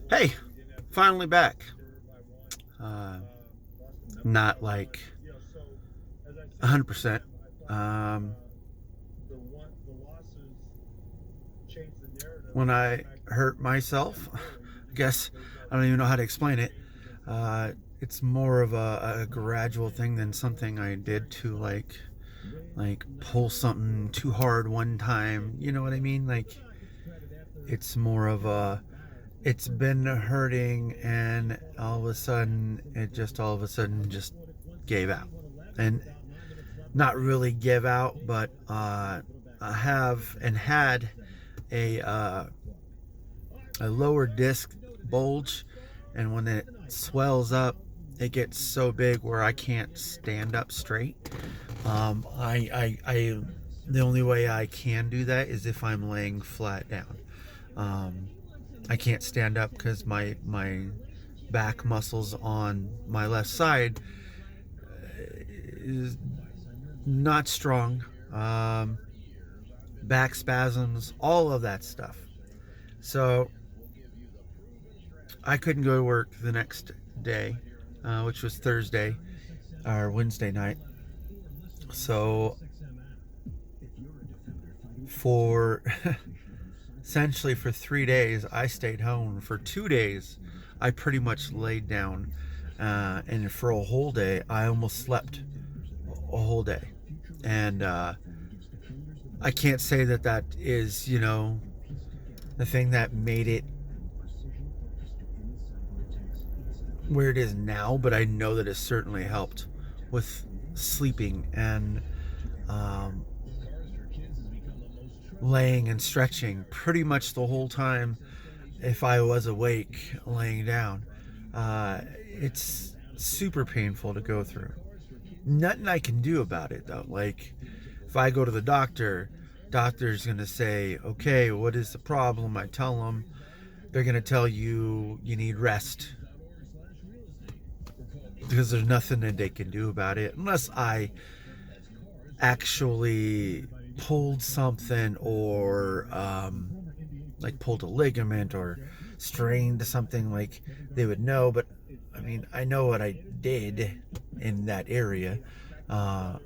Hey, finally back. Uh, Not like 100%. Um, when I hurt myself, I guess I don't even know how to explain it. Uh, it's more of a gradual thing than something I did to like pull something too hard one time. You know what I mean? Like it's more of a it's been hurting and all of a sudden just gave out. And not really give out, but I have and had a lower disc bulge, and when it swells up, it gets so big where I can't stand up straight. I the only way I can do that is if I'm laying flat down. Um, I can't stand up because my back muscles on my left side is not strong. Back spasms, all of that stuff. So I couldn't go to work the next day, which was Thursday or Wednesday night. So for essentially for 3 days, I stayed home. For 2 days, I pretty much laid down, and for a whole day, I almost slept a whole day. And I can't say that that is, the thing that made it where it is now, but I know that it certainly helped with sleeping and um, laying and stretching pretty much the whole time if I was awake laying down. It's super painful to go through. Nothing I can do about it though. Like if I go to the doctor's gonna say, okay, what is the problem? I tell them, they're gonna tell you need rest because there's nothing that they can do about it unless I actually pulled something or like pulled a ligament or strained something. Like they would know. But I mean, I know what I did in that area, uh,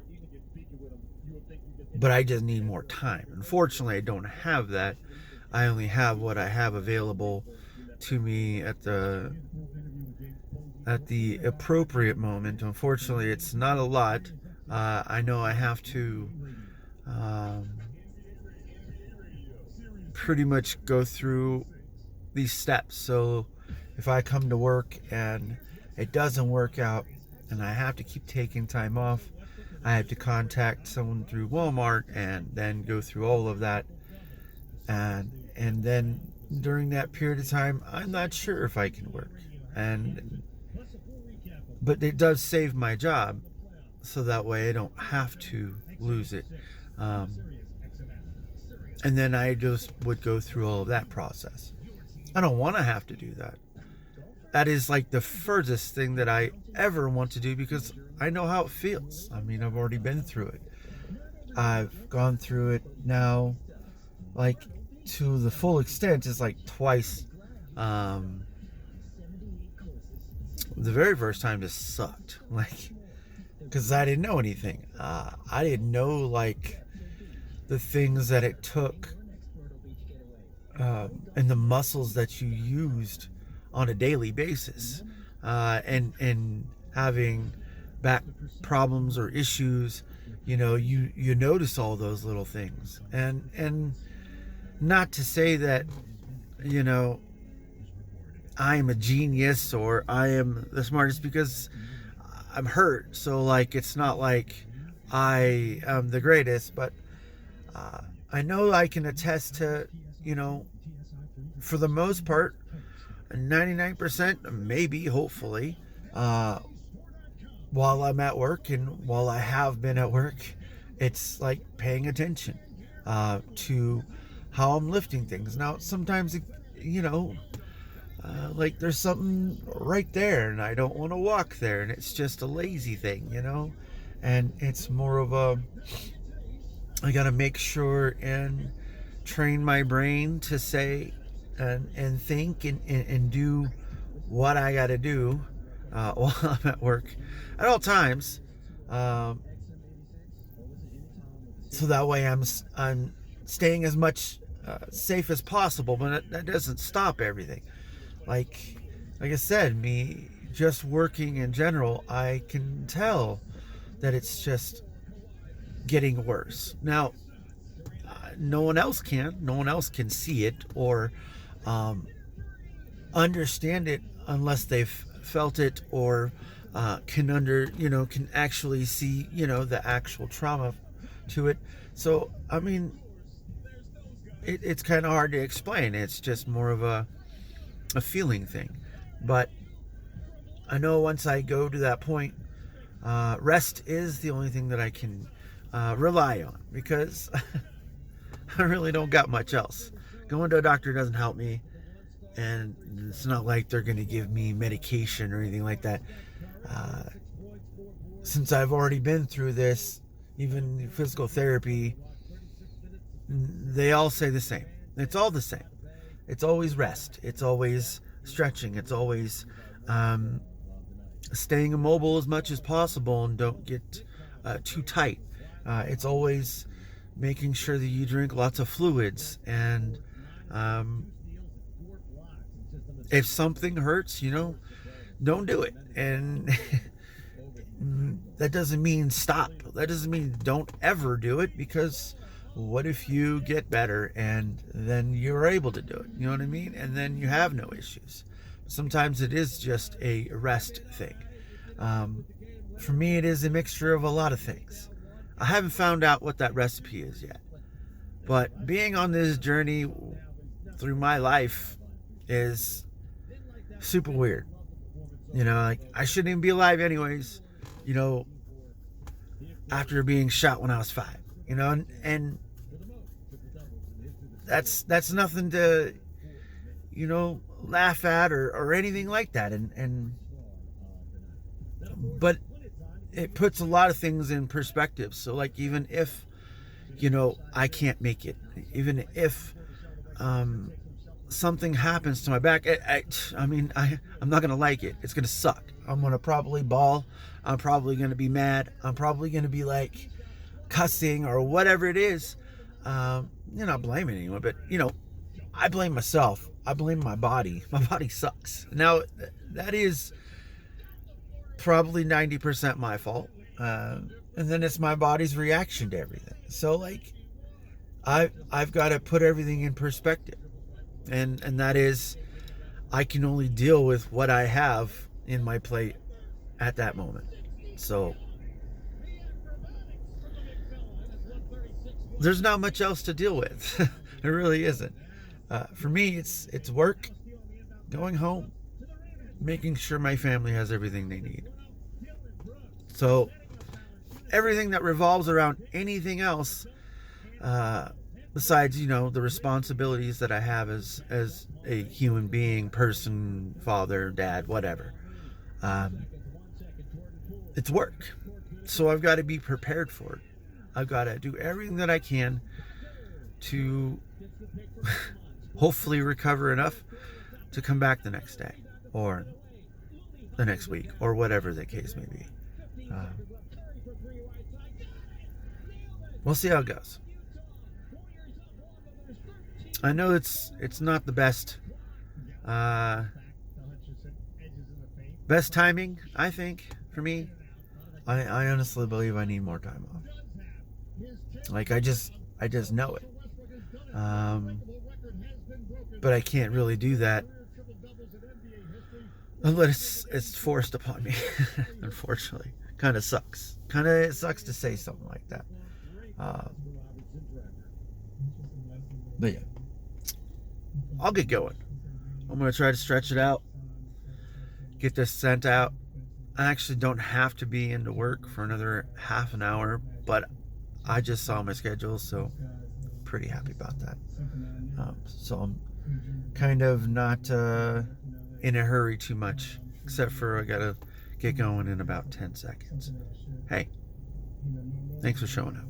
but I just need more time. Unfortunately, I don't have that. I only have what I have available to me at the appropriate moment. Unfortunately, it's not a lot. I know I have to um, pretty much go through these steps. So if I come to work and it doesn't work out and I have to keep taking time off, I have to contact someone through Walmart and then go through all of that. And then during that period of time, I'm not sure if I can work. And but it does save my job, so that way I don't have to lose it. Um, and then I just would go through all of that process. I don't want to have to do that. That is like the furthest thing that I ever want to do because I know how it feels. I mean, I've already been through it. I've gone through it now, like to the full extent, is like twice. Um, the very first time just sucked, like, because I didn't know anything. I didn't know like the things that it took and the muscles that you used on a daily basis, and having back problems or issues. You notice all those little things, and not to say that you know I'm a genius or I am the smartest because I'm hurt. So like it's not like I am the greatest, but uh, I know I can attest to you know for the most part 99%, maybe, hopefully, uh, while I'm at work and while I have been at work, it's like paying attention to how I'm lifting things. Now, sometimes, you know, like there's something right there and I don't want to walk there, and it's just a lazy thing. And it's more of I got to make sure and train my brain to say, and think and do what I got to do while I'm at work at all times. Um, so that way I'm staying as much safe as possible, but that doesn't stop everything. Like like I said, me just working in general, I can tell that it's just getting worse. Now, no one else can. No one else can see it or um, understand it unless they've felt it or can actually see the actual trauma to it. So I mean, it's kind of hard to explain. It's just more of a feeling thing. But I know once I go to that point, rest is the only thing that I can rely on, because I really don't got much else. Going to a doctor doesn't help me, and it's not like they're going to give me medication or anything like that. Uh, since I've already been through this, even physical therapy, they all say the same. It's all the same. It's always rest. It's always stretching. It's always staying immobile as much as possible and don't get too tight. It's always making sure that you drink lots of fluids, and if something hurts, don't do it. And that doesn't mean stop. That doesn't mean don't ever do it, because what if you get better and then you're able to do it? You know what I mean? And then you have no issues. Sometimes it is just a rest thing. For me, it is a mixture of a lot of things. I haven't found out what that recipe is yet. But being on this journey through my life is super weird. Like, I shouldn't even be alive anyways, after being shot when I was 5, and that's nothing to, laugh at or anything like that. But it puts a lot of things in perspective. So, like, even if, I can't make it, even if something happens to my back, I'm not gonna like it. It's gonna suck. I'm gonna probably bawl. I'm probably gonna be mad. I'm probably gonna be like cussing or whatever it is. You're not blaming anyone, but I blame myself. I blame my body. My body sucks. Now, that is probably 90% my fault, and then it's my body's reaction to everything. So, like, I've got to put everything in perspective, and that is, I can only deal with what I have in my plate at that moment. So there's not much else to deal with. There really isn't. For me, it's work, going home, making sure my family has everything they need. So everything that revolves around anything else, besides the responsibilities that I have as a human being, person, father, dad, whatever, it's work. So I've got to be prepared for it. I've got to do everything that I can to hopefully recover enough to come back the next day or the next week or whatever the case may be. We'll see how it goes. I know it's not the best timing, I think, for me. I honestly believe I need more time off. Like, I just know it. But I can't really do that unless it's forced upon me. Unfortunately, it sucks to say something like that. But yeah, I'll get going. I'm gonna try to stretch it out, get this sent out. I actually don't have to be into work for another half an hour, but I just saw my schedule, so pretty happy about that. So I'm kind of not in a hurry too much, except for I gotta get going in about 10 seconds. Hey, thanks for showing up.